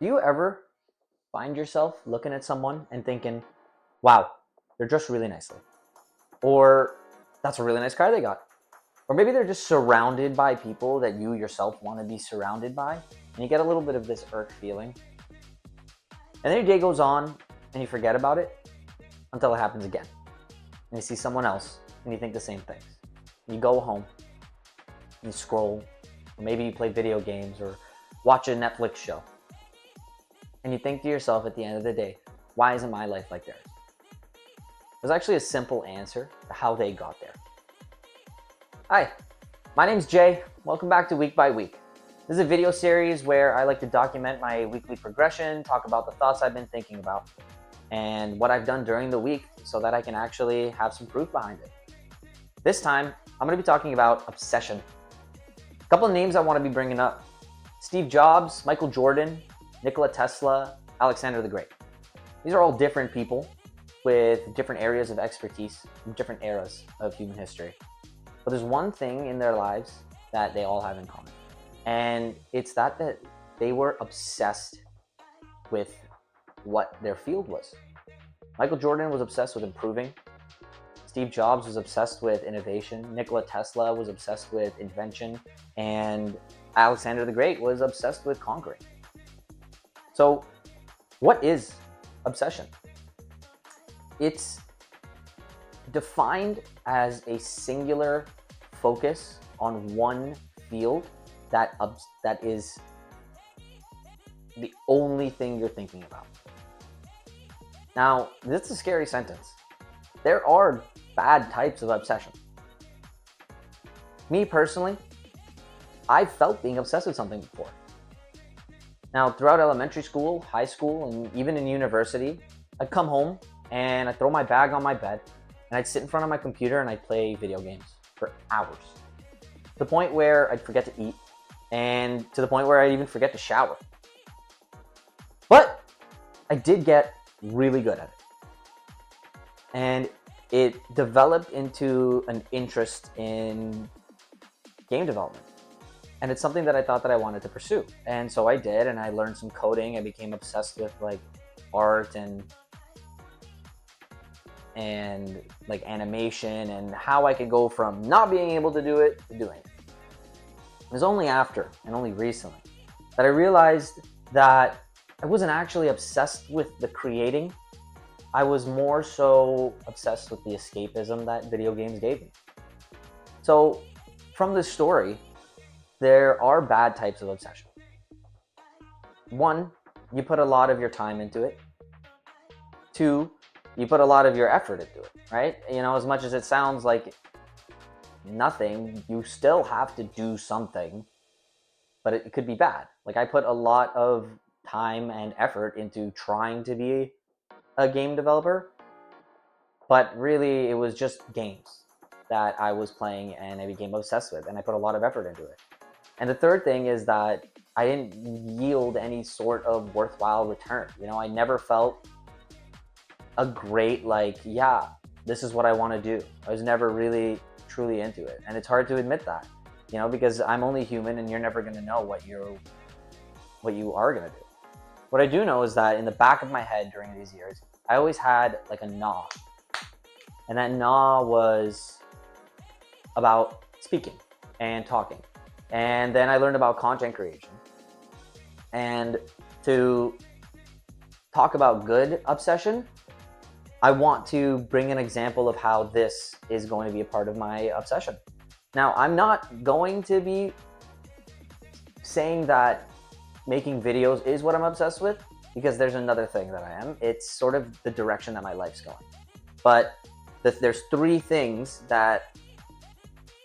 Do you ever find yourself looking at someone and thinking, wow, they're dressed really nicely? Or that's a really nice car they got. Or maybe they're just surrounded by people that you yourself want to be surrounded by. And you get a little bit of this irk feeling. And then your day goes on and you forget about it until it happens again. And you see someone else and you think the same things. And you go home and you scroll, or maybe you play video games or watch a Netflix show. And you think to yourself at the end of the day, why isn't my life like theirs? There's actually a simple answer to how they got there. Hi, my name's Jay. Welcome back to Week by Week. This is a video series where I like to document my weekly progression, talk about the thoughts I've been thinking about, and what I've done during the week so that I can actually have some proof behind it. This time, I'm going to be talking about obsession. A couple of names I want to be bringing up. Steve Jobs, Michael Jordan, Nikola Tesla, Alexander the Great. These are all different people with different areas of expertise from different eras of human history. But there's one thing in their lives that they all have in common. And it's that they were obsessed with what their field was. Michael Jordan was obsessed with improving. Steve Jobs was obsessed with innovation. Nikola Tesla was obsessed with invention. And Alexander the Great was obsessed with conquering. So what is obsession? It's defined as a singular focus on one field that is the only thing you're thinking about. Now, this is a scary sentence. There are bad types of obsession. Me personally, I've felt being obsessed with something before. Now, throughout elementary school, high school, and even in university, I'd come home and I'd throw my bag on my bed and I'd sit in front of my computer and I'd play video games for hours. To the point where I'd forget to eat, and to the point where I'd even forget to shower. But I did get really good at it. And it developed into an interest in game development. And it's something that I thought that I wanted to pursue. And so I did, and I learned some coding. I became obsessed with like art and like animation and how I could go from not being able to do it to doing it. It was only after, and only recently, that I realized that I wasn't actually obsessed with the creating. I was more so obsessed with the escapism that video games gave me. So from this story, there are bad types of obsession. One, you put a lot of your time into it. Two, you put a lot of your effort into it, right? You know, as much as it sounds like nothing, you still have to do something, but it could be bad. Like I put a lot of time and effort into trying to be a game developer, but really it was just games that I was playing and I became obsessed with, and I put a lot of effort into it. And the third thing is that I didn't yield any sort of worthwhile return. You know, I never felt a great, like, yeah, this is what I want to do. I was never really truly into it. And it's hard to admit that, you know, because I'm only human and you're never going to know what you are going to do. What I do know is that in the back of my head during these years, I always had like a gnaw. And that gnaw was about speaking and talking. And then I learned about content creation. And to talk about good obsession, I want to bring an example of how this is going to be a part of my obsession. Now, I'm not going to be saying that making videos is what I'm obsessed with, because there's another thing that I am. It's sort of the direction that my life's going. But there's three things that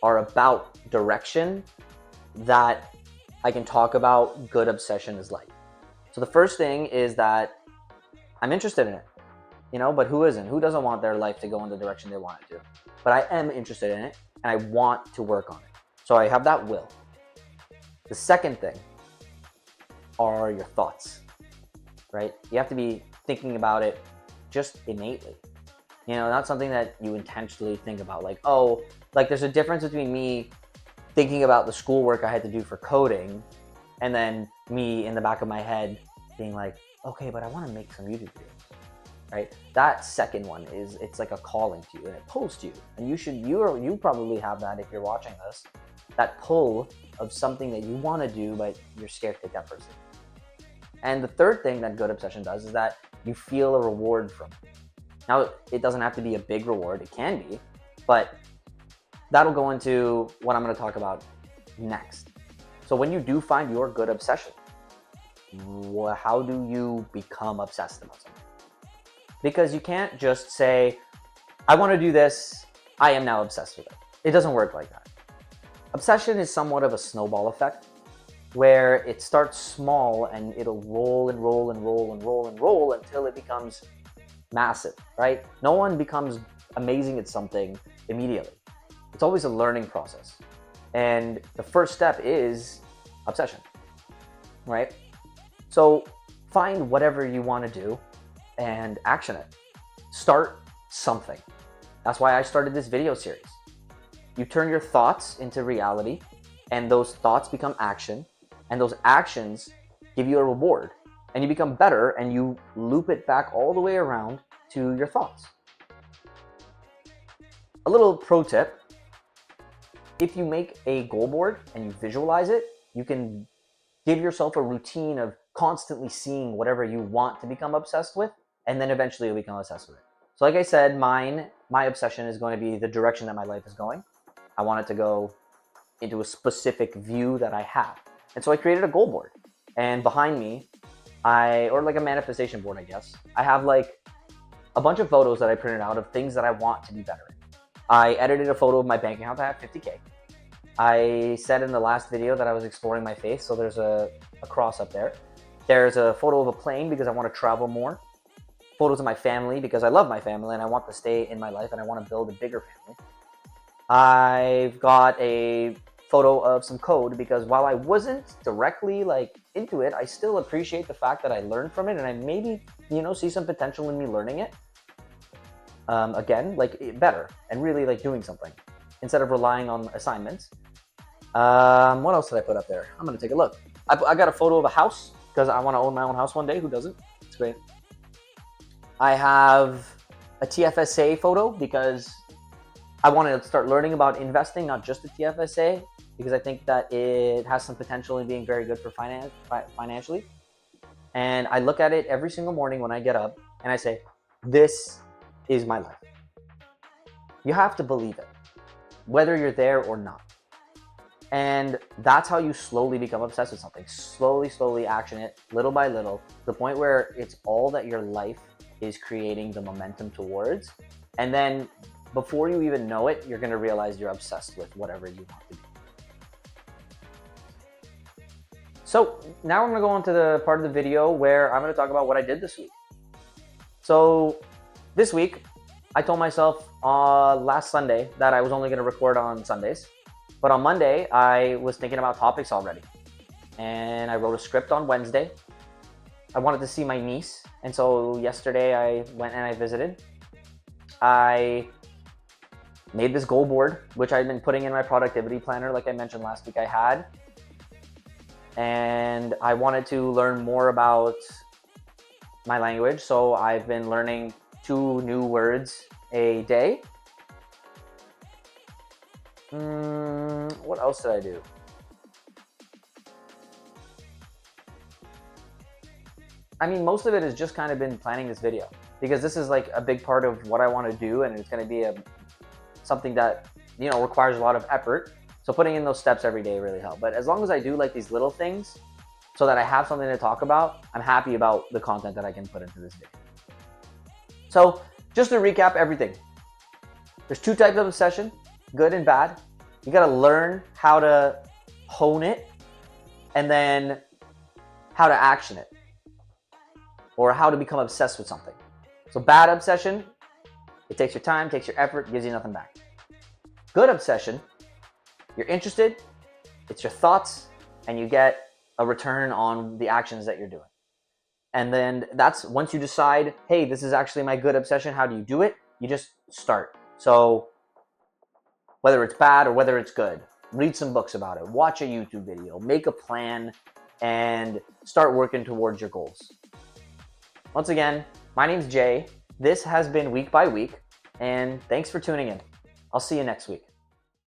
are about direction that I can talk about good obsession is like. So the first thing is that I'm interested in it. You know, but who isn't? Who doesn't want their life to go in the direction they want it to? But I am interested in it and I want to work on it. So I have that will. The second thing are your thoughts, right? You have to be thinking about it just innately. You know, not something that you intentionally think about, like, oh, like there's a difference between me thinking about the schoolwork I had to do for coding and then me in the back of my head being like, okay, but I want to make some YouTube videos, right? That second one is, it's like a calling to you, and it pulls to you. And you probably have that if you're watching this, that pull of something that you want to do, but you're scared to take that first step. And the third thing that good obsession does is that you feel a reward from it. Now, it doesn't have to be a big reward. It can be, but that'll go into what I'm going to talk about next. So when you do find your good obsession, how do you become obsessed about something? Because you can't just say, I want to do this, I am now obsessed with it. It doesn't work like that. Obsession is somewhat of a snowball effect, where it starts small and it'll roll and roll and roll and roll and roll until it becomes massive, right? No one becomes amazing at something immediately. It's always a learning process. And the first step is obsession, right? So find whatever you want to do and action it. Start something. That's why I started this video series. You turn your thoughts into reality, and those thoughts become action, and those actions give you a reward, and you become better, and you loop it back all the way around to your thoughts. A little pro tip: if you make a goal board and you visualize it, you can give yourself a routine of constantly seeing whatever you want to become obsessed with, and then eventually you'll become obsessed with it. So like I said, my obsession is going to be the direction that my life is going. I want it to go into a specific view that I have. And so I created a goal board. And behind me, or like a manifestation board, I guess, I have like a bunch of photos that I printed out of things that I want to be better in. I edited a photo of my bank account that had 50K. I said in the last video that I was exploring my faith, so there's a cross up there. There's a photo of a plane because I want to travel more. Photos of my family because I love my family and I want to stay in my life and I want to build a bigger family. I've got a photo of some code because while I wasn't directly like into it, I still appreciate the fact that I learned from it, and I maybe, see some potential in me learning it. Again, like better and really like doing something instead of relying on assignments. What else did I put up there? I'm gonna take a look. I got a photo of a house because I want to own my own house one day. Who doesn't? It's great. I have a TFSA photo because I want to start learning about investing, not just the TFSA, because I think that it has some potential in being very good for financially. And I look at it every single morning when I get up and I say, this is my life. You have to believe it, whether you're there or not. And that's how you slowly become obsessed with something. Slowly action it, little by little, to the point where it's all that your life is creating the momentum towards. And then before you even know it, you're going to realize you're obsessed with whatever you want to do. So now I'm going to go into the part of the video where I'm going to talk about what I did this week. So this week, I told myself last Sunday that I was only going to record on Sundays. But on Monday, I was thinking about topics already. And I wrote a script on Wednesday. I wanted to see my niece. And so yesterday I went and I visited. I made this goal board, which I've been putting in my productivity planner, like I mentioned last week I had. And I wanted to learn more about my language. So I've been learning 2 new words a day. What else did I do? I mean, most of it has just kind of been planning this video, because this is like a big part of what I want to do, and it's going to be something that, requires a lot of effort. So putting in those steps every day really help. But as long as I do like these little things so that I have something to talk about, I'm happy about the content that I can put into this video. So just to recap everything, there's 2 types of obsession, good and bad. You got to learn how to hone it and then how to action it, or how to become obsessed with something. So bad obsession, it takes your time, takes your effort, gives you nothing back. Good obsession, you're interested, it's your thoughts, and you get a return on the actions that you're doing. And then that's once you decide, hey, this is actually my good obsession, how do you do it? You just start. So whether it's bad or whether it's good, read some books about it, watch a YouTube video, make a plan, and start working towards your goals. Once again, my name's Jay. This has been Week by Week, and thanks for tuning in. I'll see you next week.